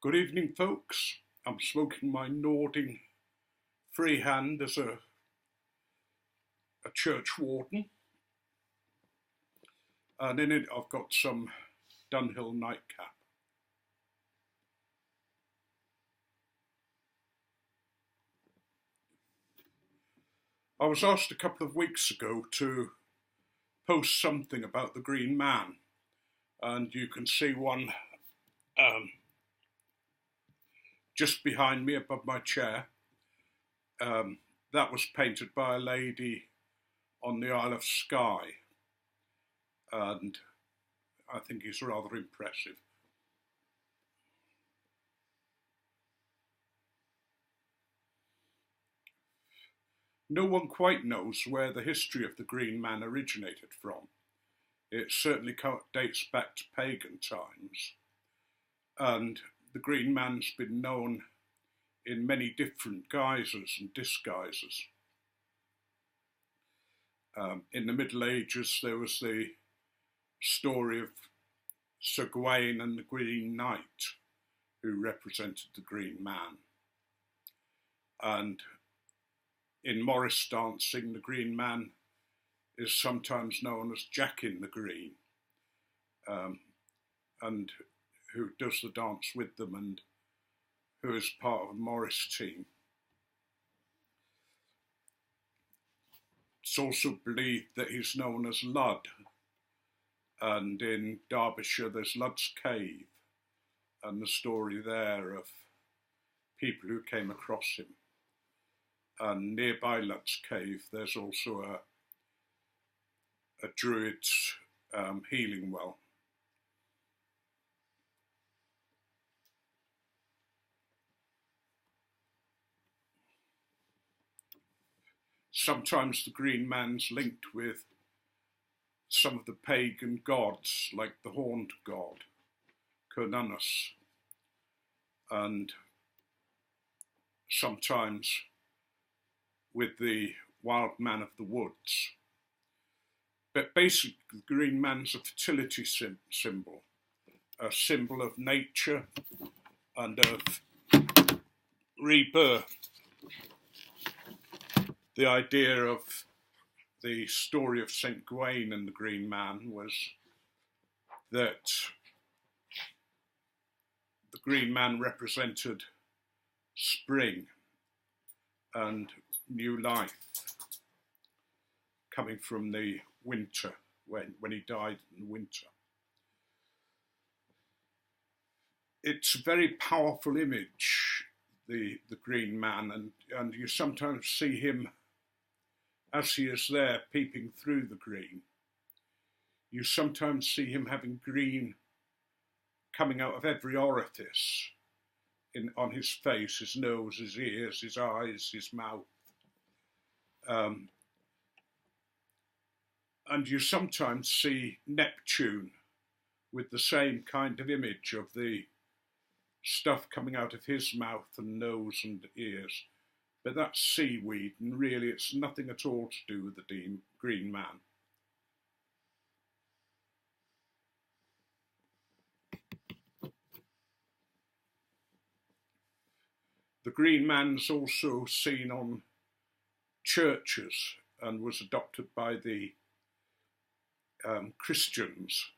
Good evening, folks. I'm smoking my Nording freehand as a church warden, and in it I've got some Dunhill nightcap. I was asked a couple of weeks ago to post something about the Green Man, and you can see one just behind me above my chair. That was painted by a lady on the Isle of Skye, and I think he's rather impressive. No one quite knows where the history of the Green Man originated from. It certainly dates back to pagan times, and the Green Man's been known in many different guises and disguises. In the Middle Ages, there was the story of Sir Gawain and the Green Knight, who represented the Green Man. And in Morris dancing, the Green Man is sometimes known as Jack in the Green, and who does the dance with them and who is part of the Morris team. It's also believed that he's known as Lud, and in Derbyshire there's Lud's Cave, and the story there of people who came across him. And nearby Lud's Cave there's also a druid's healing well. Sometimes the Green Man's linked with some of the pagan gods, like the horned god, Cernunnos, and sometimes with the wild man of the woods. But basically, the Green Man's a fertility symbol, a symbol of nature and of rebirth. The idea of the story of St. Gawain and the Green Man was that the Green Man represented spring and new life coming from the winter, when he died in the winter. It's a very powerful image, the Green Man, and you sometimes see him as he is there peeping through the green. You sometimes see him having green coming out of every orifice on his face, his nose, his ears, his eyes, his mouth. And you sometimes see Neptune with the same kind of image of the stuff coming out of his mouth and nose and ears. But that's seaweed, and really it's nothing at all to do with the Green Man. The Green Man's also seen on churches and was adopted by the Christians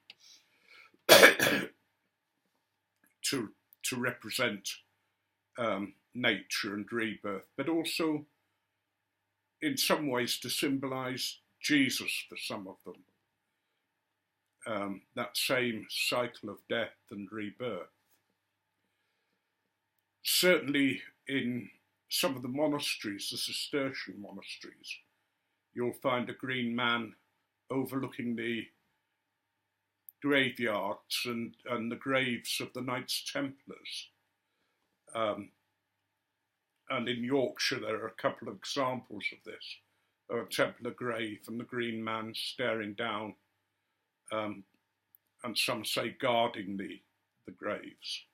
to represent nature and rebirth, but also in some ways to symbolise Jesus for some of them. That same cycle of death and rebirth. Certainly in some of the monasteries, the Cistercian monasteries, you'll find a Green Man overlooking the graveyards and the graves of the Knights Templars. And in Yorkshire there are a couple of examples of this, a Templar grave and the Green Man staring down, and some say guarding the graves.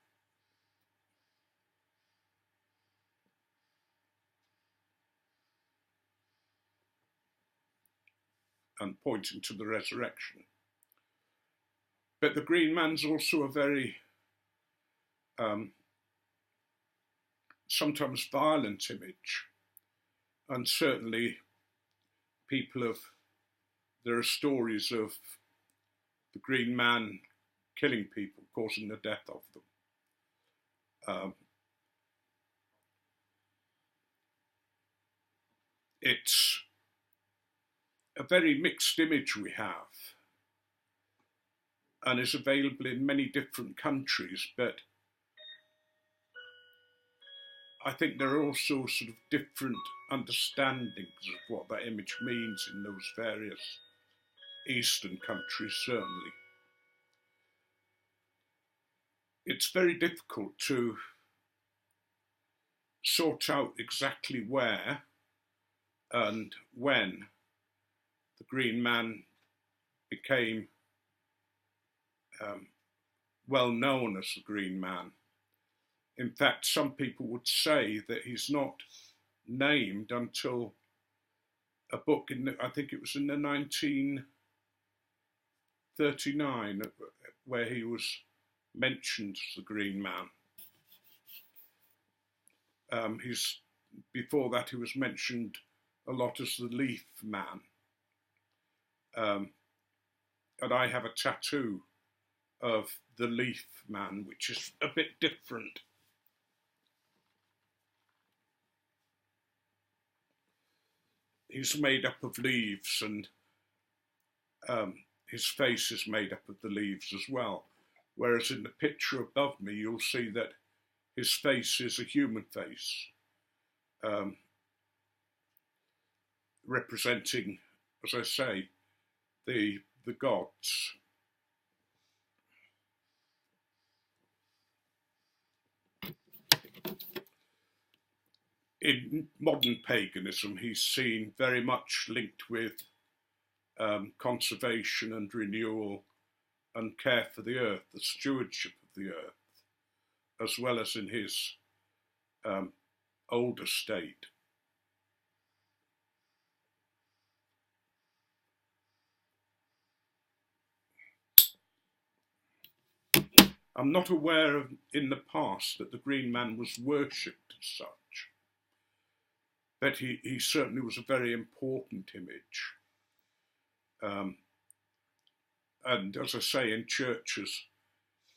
And pointing to the resurrection. But the Green Man's also a very sometimes violent image, and certainly there are stories of the Green Man killing people, causing the death of them. It's a very mixed image we have, and is available in many different countries, but I think there are also sort of different understandings of what that image means in those various Eastern countries, certainly. It's very difficult to sort out exactly where and when the Green Man became well known as the Green Man. In fact, some people would say that he's not named until a book I think it was in the 1939, where he was mentioned as the Green Man. Before that, he was mentioned a lot as the Leaf Man. And I have a tattoo of the Leaf Man, which is a bit different. He's made up of leaves, and his face is made up of the leaves as well. Whereas in the picture above me, you'll see that his face is a human face, representing, as I say, the gods. In modern paganism, he's seen very much linked with conservation and renewal and care for the earth, the stewardship of the earth, as well as in his older state. I'm not aware of, in the past, that the Green Man was worshipped as such, but he certainly was a very important image. And as I say, in churches,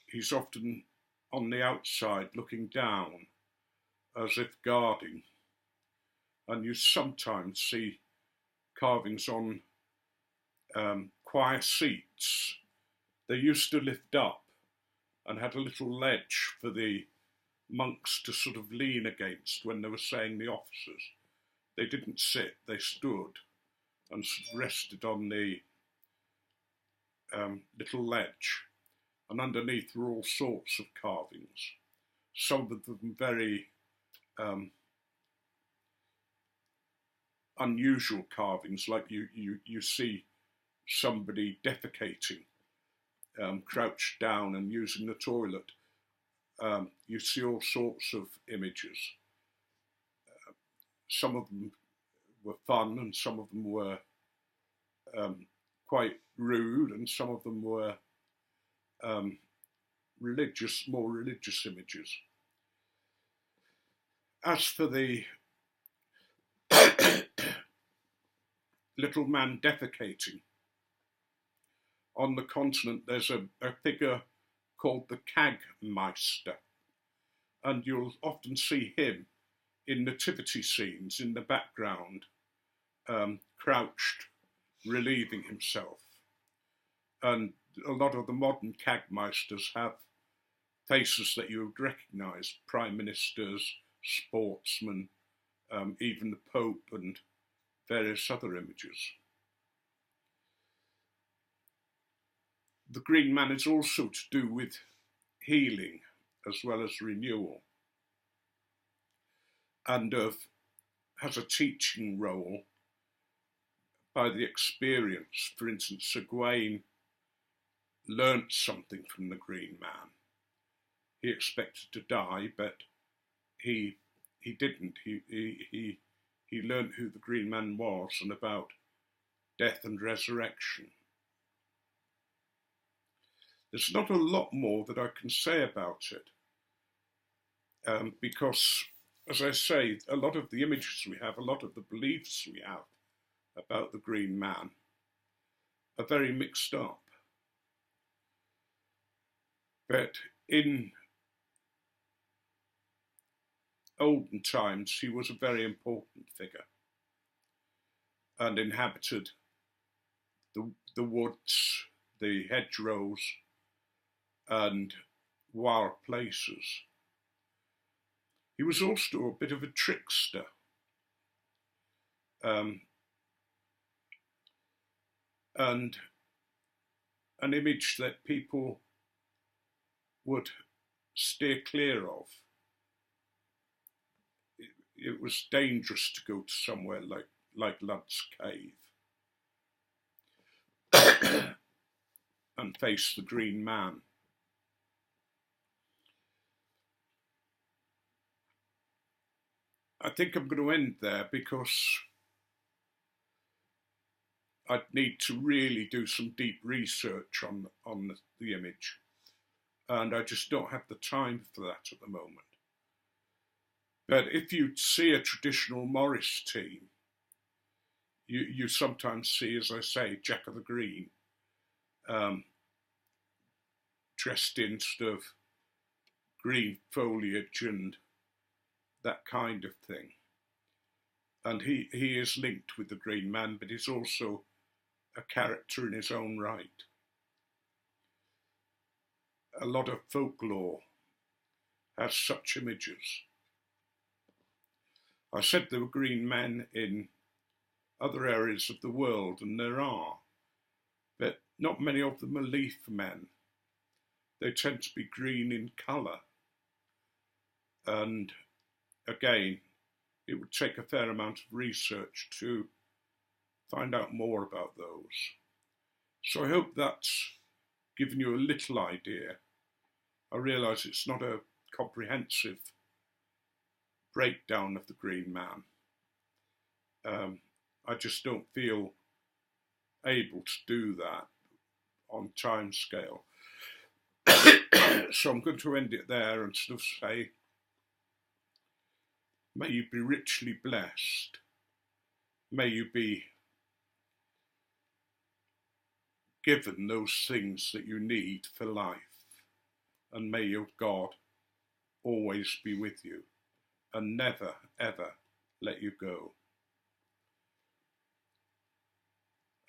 he's often on the outside looking down, as if guarding. And you sometimes see carvings on choir seats. They used to lift up and had a little ledge for the monks to sort of lean against when they were saying the offices. They didn't sit, they stood and sort of rested on the little ledge. And underneath were all sorts of carvings, some of them very unusual carvings, like you see somebody defecating, crouched down and using the toilet. You see all sorts of images. Some of them were fun, and some of them were quite rude, and some of them were religious, more religious images. As for the little man defecating, on the continent there's a figure called the Kagmeister, and you'll often see him in nativity scenes in the background, crouched, relieving himself. And a lot of the modern Kagmeisters have faces that you would recognise: prime ministers, sportsmen, even the Pope, and various other images. The Green Man is also to do with healing as well as renewal, and has a teaching role by the experience. For instance, Sir Gawain learnt something from the Green Man. He expected to die, but he didn't. He learnt who the Green Man was and about death and resurrection. There's not a lot more that I can say about it, because as I say, a lot of the images we have, a lot of the beliefs we have about the Green Man are very mixed up. But in olden times, he was a very important figure and inhabited the woods, the hedgerows, and wild places. He was also a bit of a trickster. And an image that people would steer clear of. It was dangerous to go to somewhere like Lud's Cave and face the Green Man. I think I'm going to end there because I'd need to really do some deep research on the image, and I just don't have the time for that at the moment. But if you see a traditional Morris team, you sometimes see, as I say, Jack of the Green, dressed in sort of green foliage and that kind of thing. And he is linked with the Green Man, but he's also a character in his own right. A lot of folklore has such images. I said there were green men in other areas of the world, and there are, but not many of them are leaf men. They tend to be green in colour. And again, it would take a fair amount of research to find out more about those. So I hope that's given you a little idea. I realise it's not a comprehensive breakdown of the Green Man. I just don't feel able to do that on time scale. So I'm going to end it there and sort of say, may you be richly blessed. May you be given those things that you need for life. And may your God always be with you and never, ever let you go.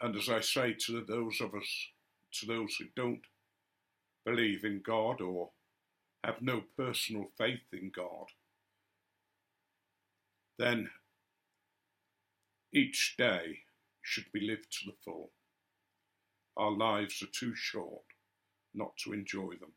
And as I say to those of us, to those who don't believe in God or have no personal faith in God, then each day should be lived to the full. Our lives are too short not to enjoy them.